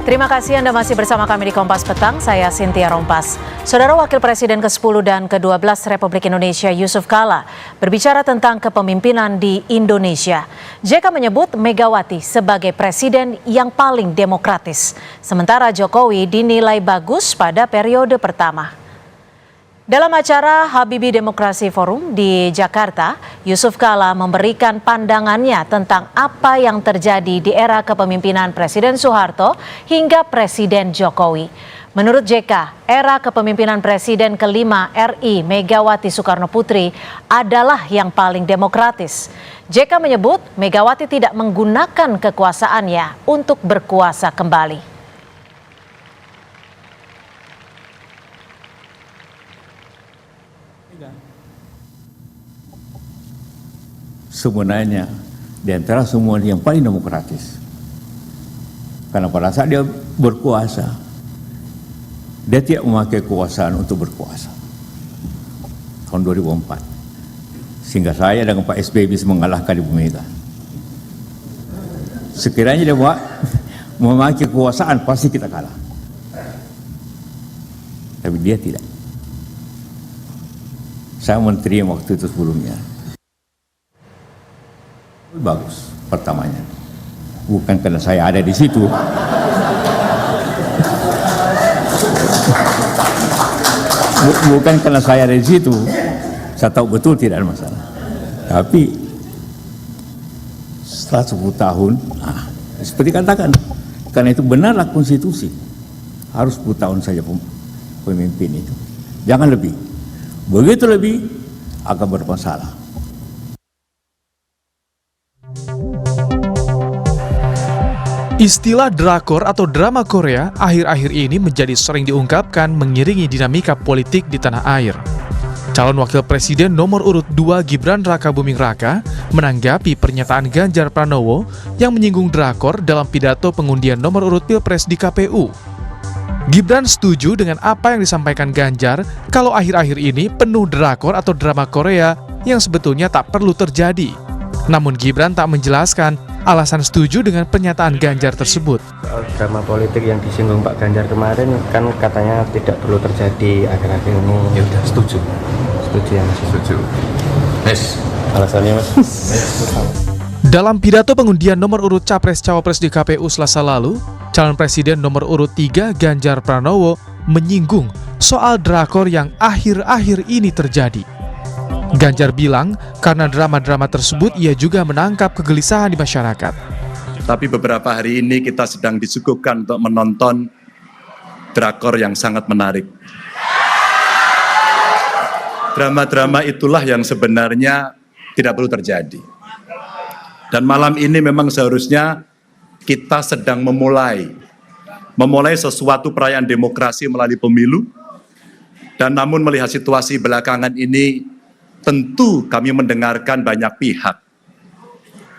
Terima kasih Anda masih bersama kami di Kompas Petang, saya Cynthia Rompas. Saudara Wakil Presiden ke-10 dan ke-12 Republik Indonesia Yusuf Kala berbicara tentang kepemimpinan di Indonesia. JK menyebut Megawati sebagai presiden yang paling demokratis, sementara Jokowi dinilai bagus pada periode pertama. Dalam acara Habibie Demokrasi Forum di Jakarta, Yusuf Kala memberikan pandangannya tentang apa yang terjadi di era kepemimpinan Presiden Soeharto hingga Presiden Jokowi. Menurut JK, era kepemimpinan Presiden kelima RI Megawati Soekarno Putri adalah yang paling demokratis. JK menyebut Megawati tidak menggunakan kekuasaannya untuk berkuasa kembali. Sebenarnya di antara semua yang paling demokratis, karena pada saat dia berkuasa, dia tidak memakai kekuasaan untuk berkuasa. Tahun 2004, sehingga saya dengan Pak SBY bisa mengalahkan Ibu Mega. Sekiranya dia memakai kekuasaan, pasti kita kalah. Tapi dia tidak. Saya menteri yang waktu itu sebelumnya. Bagus pertamanya, bukan karena saya ada di situ, bukan karena saya ada di situ, saya tahu betul tidak ada masalah. Tapi setelah 10 tahun, seperti katakan, karena itu benarlah konstitusi, harus 10 tahun saja pemimpin itu, jangan lebih. Begitu lebih akan bermasalah. Istilah drakor atau drama Korea akhir-akhir ini menjadi sering diungkapkan mengiringi dinamika politik di tanah air. Calon Wakil Presiden nomor urut 2 Gibran Rakabuming Raka menanggapi pernyataan Ganjar Pranowo yang menyinggung drakor dalam pidato pengundian nomor urut Pilpres di KPU. Gibran setuju dengan apa yang disampaikan Ganjar kalau akhir-akhir ini penuh drakor atau drama Korea yang sebetulnya tak perlu terjadi. Namun Gibran tak menjelaskan alasan setuju dengan pernyataan Ganjar tersebut. Soal drama politik yang disinggung Pak Ganjar kemarin kan katanya tidak perlu terjadi akhir-akhir ini. Ya udah, setuju. Setuju ya Mas? Setuju. Yes. Alasannya Mas? Dalam pidato pengundian nomor urut Capres-Cawapres di KPU Selasa lalu, calon presiden nomor urut 3 Ganjar Pranowo menyinggung soal drakor yang akhir-akhir ini terjadi. Ganjar bilang karena drama-drama tersebut ia juga menangkap kegelisahan di masyarakat. Tapi beberapa hari ini kita sedang disuguhkan untuk menonton drakor yang sangat menarik. Drama-drama itulah yang sebenarnya tidak perlu terjadi. Dan malam ini memang seharusnya kita sedang memulai sesuatu perayaan demokrasi melalui pemilu. Dan namun melihat situasi belakangan ini, tentu kami mendengarkan banyak pihak.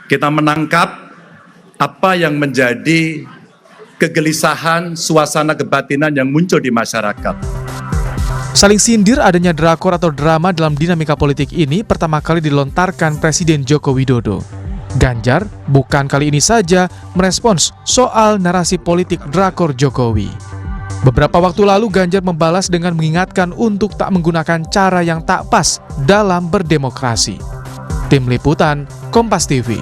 Kita menangkap apa yang menjadi kegelisahan, suasana kebatinan yang muncul di masyarakat. Saling sindir adanya drakor atau drama dalam dinamika politik ini pertama kali dilontarkan Presiden Joko Widodo. Ganjar bukan kali ini saja merespons soal narasi politik drakor Jokowi. Beberapa waktu lalu Ganjar membalas dengan mengingatkan untuk tak menggunakan cara yang tak pas dalam berdemokrasi. Tim Liputan, Kompas TV.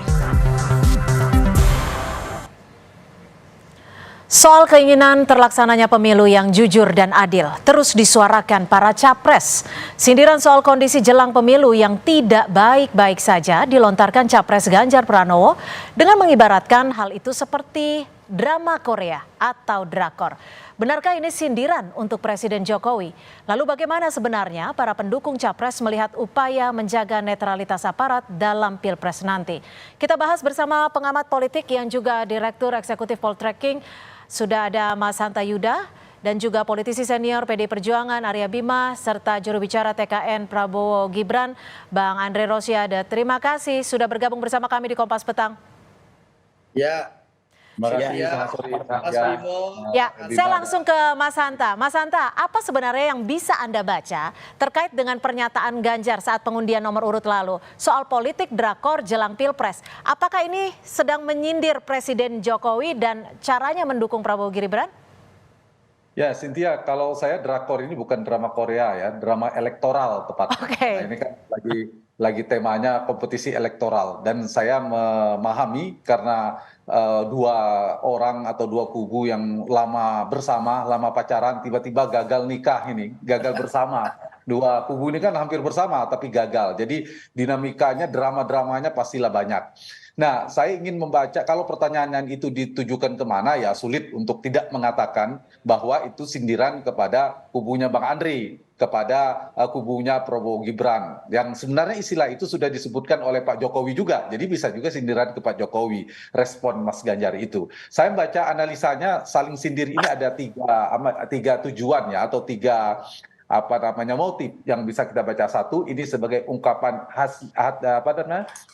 Soal keinginan terlaksananya pemilu yang jujur dan adil terus disuarakan para capres. Sindiran soal kondisi jelang pemilu yang tidak baik-baik saja dilontarkan Capres Ganjar Pranowo dengan mengibaratkan hal itu seperti drama Korea atau drakor. Benarkah ini sindiran untuk Presiden Jokowi? Lalu bagaimana sebenarnya para pendukung Capres melihat upaya menjaga netralitas aparat dalam Pilpres nanti? Kita bahas bersama pengamat politik yang juga Direktur Eksekutif Poltreking. Sudah ada Mas Hanta Yuda dan juga politisi senior PD Perjuangan Arya Bima serta juru bicara TKN Prabowo Gibran, Bang Andre Rosiade. Terima kasih sudah bergabung bersama kami di Kompas Petang. Ya. Terima kasih, Ya, selamat sore Mas ya. Bimo. Ya, Bima. saya langsung ke Mas Hanta. Mas Hanta, apa sebenarnya yang bisa Anda baca terkait dengan pernyataan Ganjar saat pengundian nomor urut lalu soal politik drakor jelang Pilpres? Apakah ini sedang menyindir Presiden Jokowi dan caranya mendukung Prabowo Gibran? Ya, Cynthia, kalau saya drakor ini bukan drama Korea ya, drama elektoral tepatnya. Oke. Nah, ini kan lagi temanya kompetisi elektoral dan saya memahami karena dua orang atau dua kubu yang lama bersama, lama pacaran, tiba-tiba gagal nikah ini, gagal bersama. Dua kubu ini kan hampir bersama tapi gagal. Jadi dinamikanya, drama-dramanya pastilah banyak. Nah, saya ingin membaca kalau pertanyaan itu ditujukan kemana ya sulit untuk tidak mengatakan bahwa itu sindiran kepada kubunya Bang Andri, kepada kubunya Prabowo Gibran. Yang sebenarnya istilah itu sudah disebutkan oleh Pak Jokowi juga. Jadi bisa juga sindiran ke Pak Jokowi, respon Mas Ganjar itu. Saya baca analisanya saling sindir ini ada tiga tujuan ya atau tiga motif yang bisa kita baca. Satu, ini sebagai ungkapan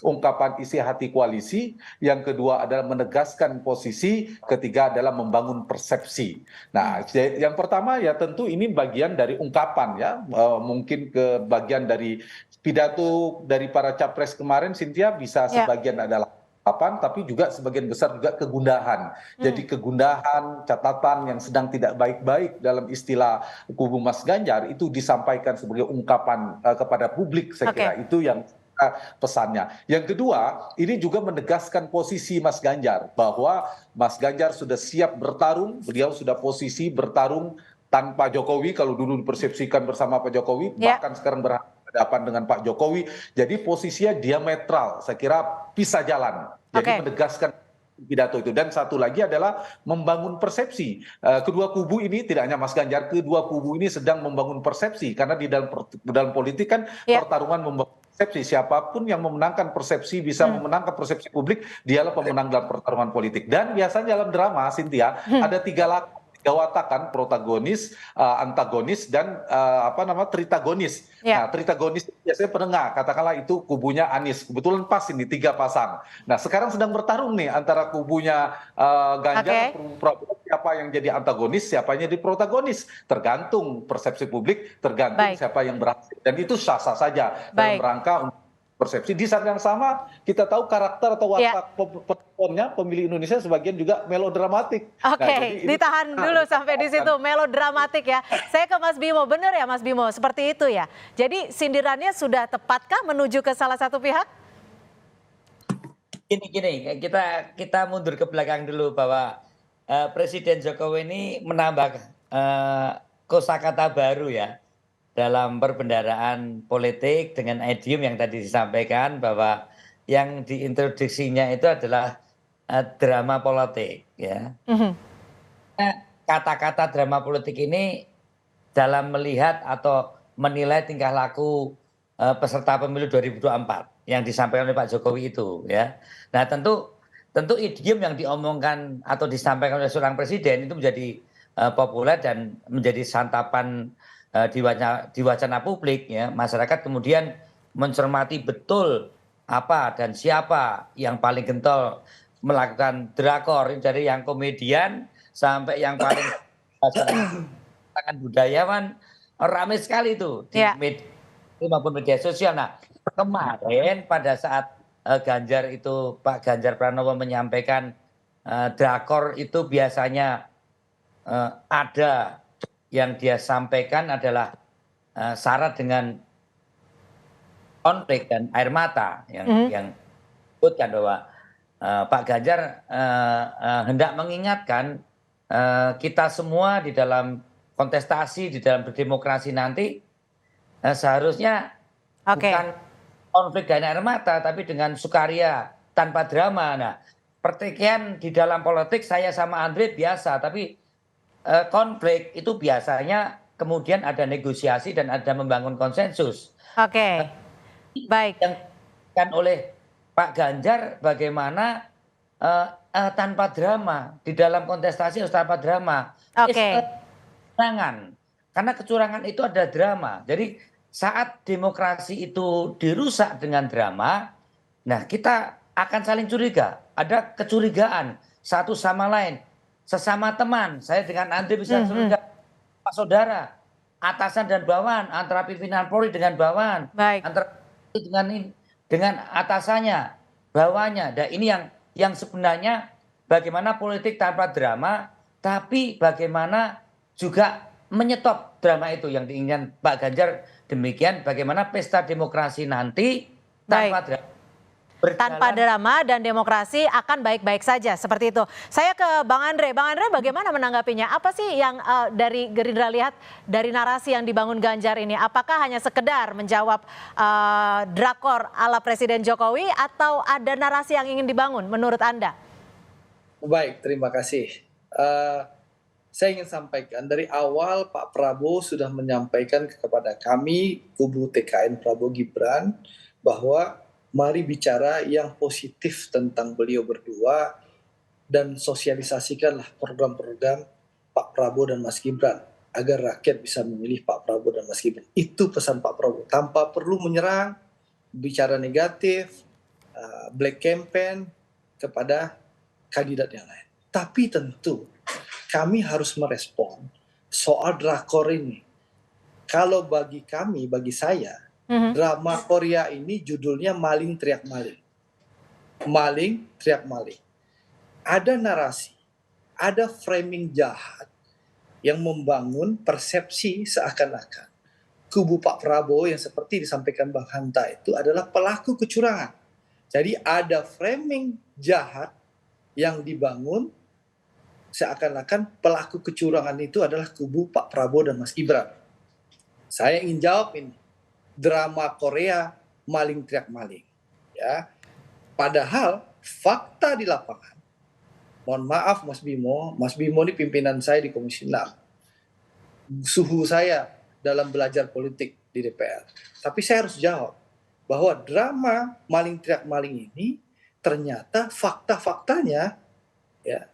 ungkapan isi hati koalisi. Yang kedua adalah menegaskan posisi. Ketiga adalah membangun persepsi. Nah, yang pertama ya tentu ini bagian dari ungkapan ya, mungkin ke bagian dari pidato dari para capres kemarin, Cynthia, bisa sebagian adalah tapi juga sebagian besar juga kegundahan. Jadi kegundahan, catatan yang sedang tidak baik-baik dalam istilah kubu Mas Ganjar itu disampaikan sebagai ungkapan kepada publik. Saya kira itu yang pesannya. Yang kedua, ini juga menegaskan posisi Mas Ganjar bahwa Mas Ganjar sudah siap bertarung, beliau sudah posisi bertarung tanpa Jokowi, kalau dulu dipersepsikan bersama Pak Jokowi, bahkan sekarang berhadapan dengan Pak Jokowi, jadi posisinya diametral, saya kira pisah jalan. Jadi menegaskan pidato itu. Dan satu lagi adalah membangun persepsi. Kedua kubu ini tidak hanya Mas Ganjar, kedua kubu ini sedang membangun persepsi karena di dalam politik kan pertarungan membangun persepsi. Siapapun yang memenangkan persepsi bisa memenangkan persepsi publik, dialah pemenang dalam pertarungan politik. Dan biasanya dalam drama, Cynthia, ada tiga watakan, protagonis, antagonis, dan tritagonis. Nah, tritagonis biasanya penengah, katakanlah itu kubunya Anies. Kebetulan pas ini tiga pasang. Nah, sekarang sedang bertarung nih antara kubunya Ganjar, Prabowo, siapa yang jadi antagonis, siapa yang jadi protagonis. Tergantung persepsi publik, tergantung siapa yang berhasil. Dan itu sah-sah saja dalam rangka untuk persepsi. Di saat yang sama kita tahu karakter atau watak penontonnya pemilih Indonesia sebagian juga melodramatik. Oke, ditahan dulu sampai di situ, melodramatik ya. Saya ke Mas Bimo, benar ya Mas Bimo, seperti itu ya. Jadi sindirannya sudah tepatkah menuju ke salah satu pihak? Gini, kita mundur ke belakang dulu bahwa Presiden Jokowi ini menambah kosakata baru ya dalam perbendaharaan politik dengan idiom yang tadi disampaikan bahwa yang diintroduksinya itu adalah drama politik ya. Kata-kata drama politik ini dalam melihat atau menilai tingkah laku peserta pemilu 2024 yang disampaikan oleh Pak Jokowi itu ya. Nah, tentu idiom yang diomongkan atau disampaikan oleh seorang presiden itu menjadi populer dan menjadi santapan di wacana publik ya. Masyarakat kemudian mencermati betul apa dan siapa yang paling getol melakukan drakor, dari yang komedian sampai yang paling sangat budayawan. Ramai sekali itu di media maupun media sosial. Nah, kemarin pada saat Pak Ganjar Pranowo menyampaikan drakor itu biasanya ada yang dia sampaikan adalah syarat dengan konflik dan air mata yang disebutkan bahwa Pak Ganjar hendak mengingatkan kita semua di dalam kontestasi, di dalam berdemokrasi nanti seharusnya bukan konflik dan air mata, tapi dengan sukaria tanpa drama. Nah, pertikaian di dalam politik saya sama Andre biasa, tapi konflik itu biasanya kemudian ada negosiasi dan ada membangun konsensus. Baik. Yang kan oleh Pak Ganjar bagaimana tanpa drama di dalam kontestasi harus tanpa drama. Kecurangan, karena kecurangan itu ada drama. Jadi saat demokrasi itu dirusak dengan drama, nah kita akan saling curiga, ada kecurigaan. satu sama lain, sesama teman. Saya dengan Andre bisa Pak Saudara, atasan dan bawahan, antara pimpinan Polri dengan bawahan, Baik. antara dengan atasannya, bawahannya. Dan ini yang sebenarnya bagaimana politik tanpa drama, tapi bagaimana juga menyetop drama itu yang diinginkan Pak Ganjar. Demikian bagaimana pesta demokrasi nanti tanpa drama. Tanpa drama dan demokrasi akan baik-baik saja, seperti itu. Saya ke Bang Andre. Bang Andre, bagaimana menanggapinya? Apa sih yang dari Gerindra lihat dari narasi yang dibangun Ganjar ini? Apakah hanya sekedar menjawab drakor ala Presiden Jokowi atau ada narasi yang ingin dibangun menurut Anda? Baik, terima kasih. Saya ingin sampaikan dari awal Pak Prabowo sudah menyampaikan kepada kami, kubu TKN Prabowo Gibran, bahwa mari bicara yang positif tentang beliau berdua dan sosialisasikanlah program-program Pak Prabowo dan Mas Gibran agar rakyat bisa memilih Pak Prabowo dan Mas Gibran. Itu pesan Pak Prabowo, tanpa perlu menyerang, bicara negatif, black campaign kepada kandidat yang lain. Tapi tentu kami harus merespon soal drakor ini. Kalau bagi kami, bagi saya, drama Korea ini judulnya Maling Teriak Maling. Maling Teriak Maling. Ada narasi, ada framing jahat yang membangun persepsi seakan-akan kubu Pak Prabowo yang seperti disampaikan Bang Hanta itu adalah pelaku kecurangan. Jadi ada framing jahat yang dibangun seakan-akan pelaku kecurangan itu adalah kubu Pak Prabowo dan Mas Gibran. Saya ingin jawab ini. Drama Korea Maling Teriak Maling, ya. Padahal fakta di lapangan, mohon maaf Mas Bimo ini pimpinan saya di Komisi 6, suhu saya dalam belajar politik di DPR. Tapi saya harus jawab bahwa drama Maling Teriak Maling ini ternyata fakta-faktanya, ya,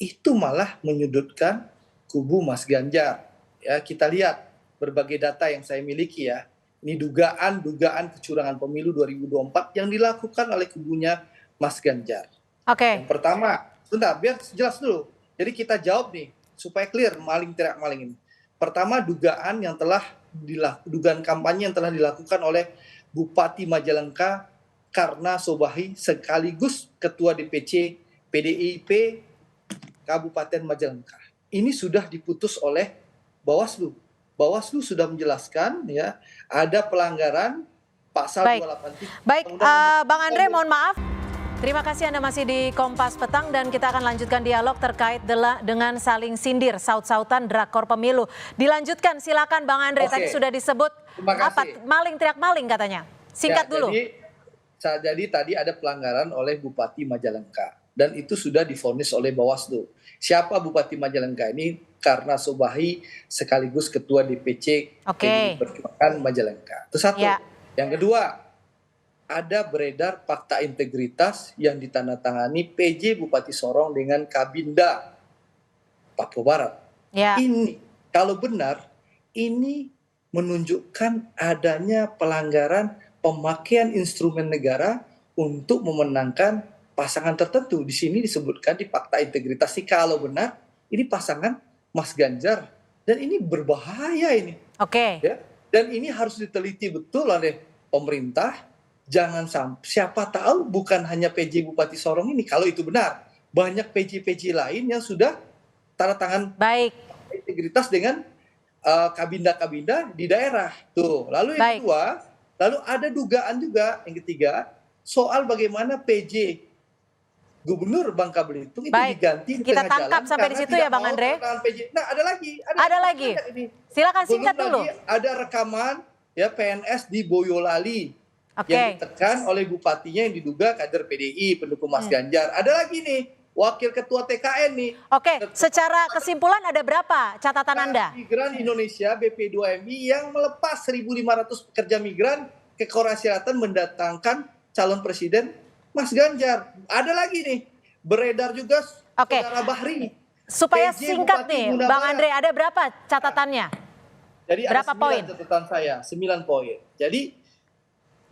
itu malah menyudutkan kubu Mas Ganjar. Ya, kita lihat berbagai data yang saya miliki, ya. Ini dugaan kecurangan pemilu 2024 yang dilakukan oleh kubunya Mas Ganjar. Oke. Yang pertama, sebentar, biar jelas dulu. Jadi kita jawab nih, supaya clear Maling Teriak Maling ini. Pertama, dugaan kampanye yang telah dilakukan oleh Bupati Majalengka Karna Sobahi sekaligus Ketua DPC PDIP Kabupaten Majalengka. Ini sudah diputus oleh Bawaslu. Bawaslu sudah menjelaskan, ya, ada pelanggaran pasal 283. Baik, Bang Andre, mohon maaf. Terima kasih Anda masih di Kompas Petang dan kita akan lanjutkan dialog terkait dengan saling sindir, saut-sautan drakor pemilu. Dilanjutkan, silakan Bang Andre. Tadi sudah disebut apa? Maling teriak maling katanya. Singkat dulu. Jadi tadi ada pelanggaran oleh Bupati Majalengka dan itu sudah divonis oleh Bawaslu. Siapa Bupati Majalengka ini? Karena Sobahi sekaligus Ketua DPC PDI Perjuangan Majalengka. Itu satu. Ya. Yang kedua, ada beredar fakta integritas yang ditandatangani PJ Bupati Sorong dengan Kabinda Papua Barat. Ya. Ini kalau benar, ini menunjukkan adanya pelanggaran pemakaian instrumen negara untuk memenangkan pasangan tertentu. Di sini disebutkan di fakta integritas. Kalau benar, ini pasangan Mas Ganjar, dan ini berbahaya ini. Oke. Ya, dan ini harus diteliti betul oleh pemerintah. Jangan sampai, siapa tahu bukan hanya PJ Bupati Sorong ini. Kalau itu benar, banyak PJ-PJ lain yang sudah tanda tangan integritas dengan kabinda-kabinda di daerah. Tuh. Lalu yang kedua, lalu ada dugaan juga yang ketiga soal bagaimana PJ Gubernur Bangka Belitung itu diganti di kita tengah tangkap jalan sampai di situ ya Bang Andre. Nah, ada lagi. Silakan singkat dulu. Ada rekaman ya PNS di Boyolali yang ditekan oleh bupatinya yang diduga kader PDI pendukung Mas Ganjar. Ada lagi nih wakil ketua TKN nih. Secara kesimpulan ada berapa catatan Anda? Migran Indonesia BP2MI yang melepas 1.500 pekerja migran ke Korea Selatan mendatangkan calon presiden Mas Ganjar. Ada lagi nih, beredar juga Saudara Bahri. Supaya singkat nih, Bang Andre, ada berapa catatannya? Jadi berapa ada 9 poin? Catatan saya, 9 poin. Jadi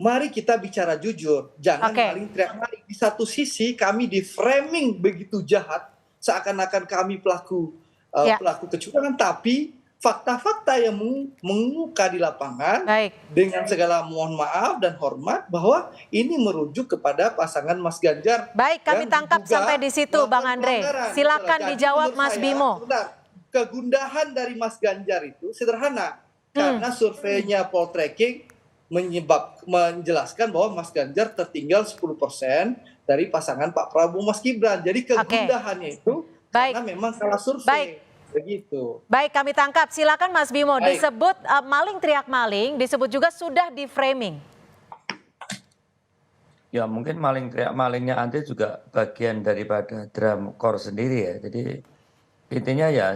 mari kita bicara jujur, jangan Oke. maling teriak maling. Di satu sisi kami di framing begitu jahat, seakan-akan kami pelaku Ya. pelaku kecurangan, tapi fakta-fakta yang mengemuka di lapangan Baik. dengan segala mohon maaf dan hormat bahwa ini merujuk kepada pasangan Mas Ganjar. Baik, kami yang tangkap diduga sampai di situ, Bang melakukan Andre. pelanggaran. Silakan Jadi dijawab, menurut Mas saya, Bimo. sebentar, kegundahan dari Mas Ganjar itu sederhana. Karena surveinya Poltreking menjelaskan bahwa Mas Ganjar tertinggal 10% dari pasangan Pak Prabowo Mas Gibran. Jadi kegundahannya itu Baik. karena memang salah survei. Baik. Begitu. Baik, kami tangkap. Silakan Mas Bimo. Baik. Disebut maling teriak maling, disebut juga sudah di framing. Ya mungkin maling teriak malingnya Andre juga bagian daripada dramkor sendiri ya. Jadi intinya ya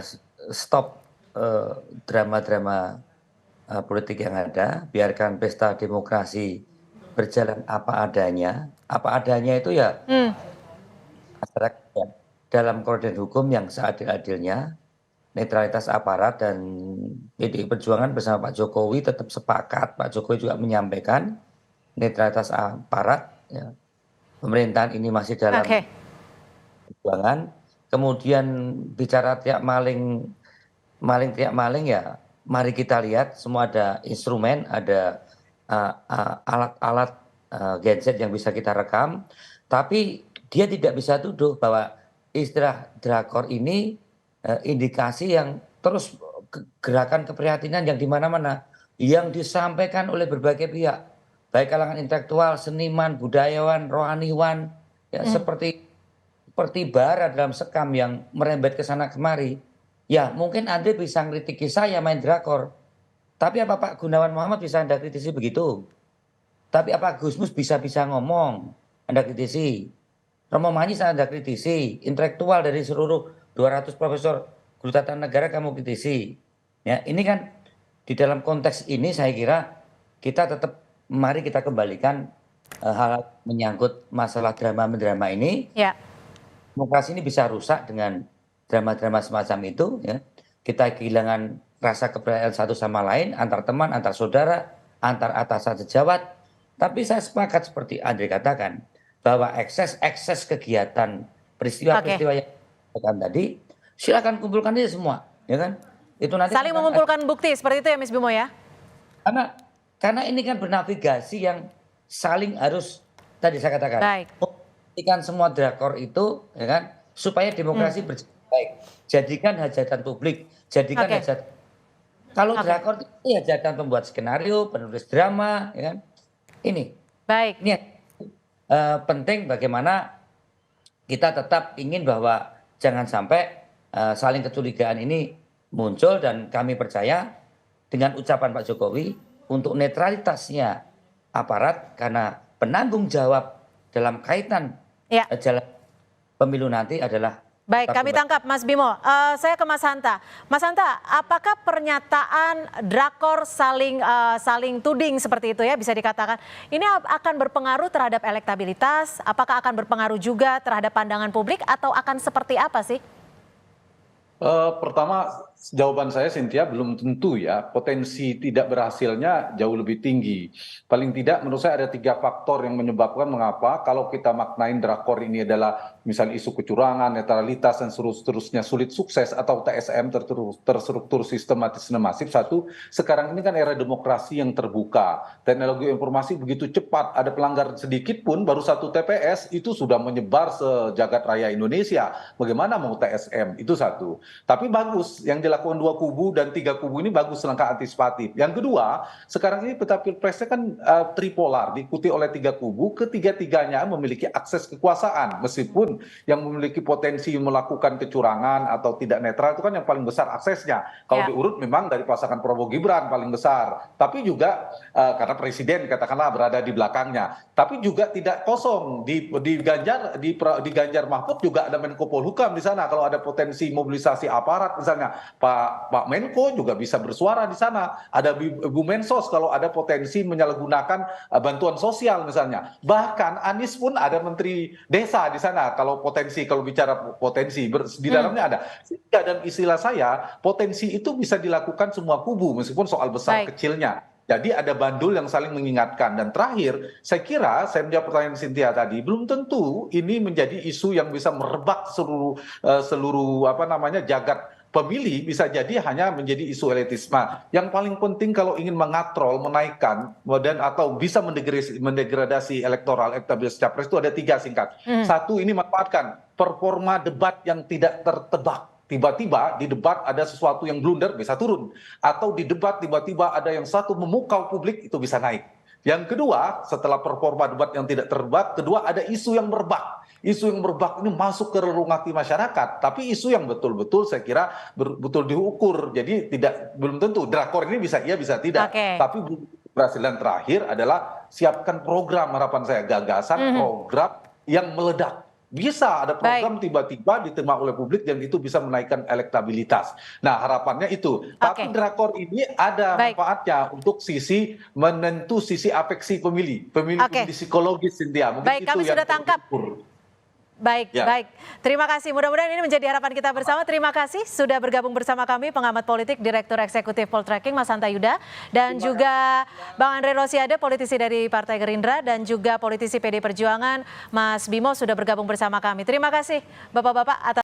stop drama-drama politik yang ada, biarkan pesta demokrasi berjalan apa adanya. Apa adanya itu ya masyarakat ya, dalam koridor hukum yang seadil-adilnya, netralitas aparat, dan PDI Perjuangan bersama Pak Jokowi tetap sepakat. Pak Jokowi juga menyampaikan netralitas aparat, ya, pemerintahan ini masih dalam Oke. perjuangan. Kemudian bicara teriak maling teriak maling ya, mari kita lihat semua ada instrumen, ada alat-alat gadget yang bisa kita rekam, tapi dia tidak bisa tuduh bahwa istilah drakor ini indikasi yang terus gerakan keprihatinan yang di mana-mana yang disampaikan oleh berbagai pihak, baik kalangan intelektual, seniman, budayawan, rohaniwan, ya seperti bara dalam sekam yang merembet ke sana kemari. Ya mungkin Andre bisa ngkritiki saya main drakor, tapi apa Pak Gunawan Muhammad bisa Anda kritisi begitu? Tapi apa Gusmus bisa ngomong Anda kritisi? Romo Manyi Anda kritisi, intelektual dari seluruh 200 profesor guru tata negara kamu kritisi. Ya, ini kan di dalam konteks ini saya kira kita tetap mari kita kembalikan hal menyangkut masalah drama-drama ini. Ya. Demokrasi ini bisa rusak dengan drama-drama semacam itu, ya. Kita kehilangan rasa kepercayaan satu sama lain, antar teman, antar saudara, antar atasan sejawat. Tapi saya sepakat seperti Andre katakan bahwa ekses kegiatan peristiwa-peristiwa yang dikatakan tadi, silakan kumpulkan aja semua, ya kan? Itu nanti Saling mengumpulkan bukti seperti itu ya, Mas Bimo ya? Karena ini kan bernavigasi yang saling harus tadi saya katakan. Baik. Pastikan semua drakor itu, ya kan, supaya demokrasi berjalan baik. Jadikan hajatan publik, jadikan hajatan. Kalau drakor itu hajatan pembuat skenario, penulis drama, ya kan. Ini. Baik. Ini penting bagaimana kita tetap ingin bahwa jangan sampai saling kecurigaan ini muncul, dan kami percaya dengan ucapan Pak Jokowi untuk netralitasnya aparat karena penanggung jawab dalam kaitan jalan pemilu nanti adalah. Baik, kami tangkap Mas Bimo. Saya ke Mas Hanta. Mas Hanta, apakah pernyataan drakor saling tuding seperti itu ya bisa dikatakan, ini akan berpengaruh terhadap elektabilitas? Apakah akan berpengaruh juga terhadap pandangan publik atau akan seperti apa sih? Pertama, jawaban saya Cynthia belum tentu ya, potensi tidak berhasilnya jauh lebih tinggi. Paling tidak menurut saya ada 3 faktor yang menyebabkan mengapa kalau kita maknain drakor ini adalah misalnya isu kecurangan, netralitas dan seterusnya sulit sukses atau TSM terstruktur sistematis dan masif. Satu, sekarang ini kan era demokrasi yang terbuka, teknologi informasi begitu cepat, ada pelanggaran sedikit pun baru 1 TPS itu sudah menyebar sejagat raya Indonesia. Bagaimana mau TSM? Itu satu. Tapi bagus yang dilakukan 2 kubu dan 3 kubu ini bagus langkah antisipatif. Yang kedua, sekarang ini peta pilpresnya kan tripolar, diikuti oleh 3 kubu, ketiga-tiganya memiliki akses kekuasaan, meskipun yang memiliki potensi melakukan kecurangan atau tidak netral itu kan yang paling besar aksesnya. Kalau diurut memang dari pasangan Prabowo Gibran paling besar, tapi juga karena presiden katakanlah berada di belakangnya, tapi juga tidak kosong di Ganjar Mahfud juga ada Menko Polhukam di sana. Kalau ada potensi mobilisasi aparat misalnya Pak Menko juga bisa bersuara di sana, ada Bu Mensos kalau ada potensi menyalahgunakan bantuan sosial misalnya, bahkan Anies pun ada menteri desa di sana kalau bicara potensi di dalamnya ada. Dan istilah saya potensi itu bisa dilakukan semua kubu meskipun soal besar kecilnya. Jadi ada bandul yang saling mengingatkan. Dan terakhir, saya kira, saya menjawab pertanyaan Cynthia tadi, belum tentu ini menjadi isu yang bisa merebak seluruh jagat pemilih, bisa jadi hanya menjadi isu elitisme. Yang paling penting kalau ingin mengatrol, menaikkan, atau bisa mendegradasi elektoral, elektabilitas capres itu ada 3 singkat. Satu, ini manfaatkan performa debat yang tidak tertebak. Tiba-tiba di debat ada sesuatu yang blunder, bisa turun. Atau di debat tiba-tiba ada yang satu memukau publik, itu bisa naik. Yang kedua, setelah performa debat yang tidak tertebak, kedua ada isu yang merebak. Isu yang merebak ini masuk ke relung hati masyarakat. Tapi isu yang betul-betul saya kira betul diukur. Jadi belum tentu. Drakor ini bisa iya, bisa tidak. Tapi keberhasilan terakhir adalah siapkan program, harapan saya. Gagasan program yang meledak. Bisa ada program tiba-tiba diterima oleh publik dan itu bisa menaikkan elektabilitas. Nah, harapannya itu. Tapi drakor ini ada manfaatnya untuk menentu sisi afeksi pemilih psikologis, Cynthia. Mungkin kami sudah tangkap. Baik. Terima kasih. Mudah-mudahan ini menjadi harapan kita bersama. Terima kasih sudah bergabung bersama kami pengamat politik, Direktur Eksekutif Poltreking, Mas Hanta Yuda, dan juga Bang Andre Rosiade, politisi dari Partai Gerindra, dan juga politisi PD Perjuangan, Mas Bimo sudah bergabung bersama kami. Terima kasih Bapak-bapak atas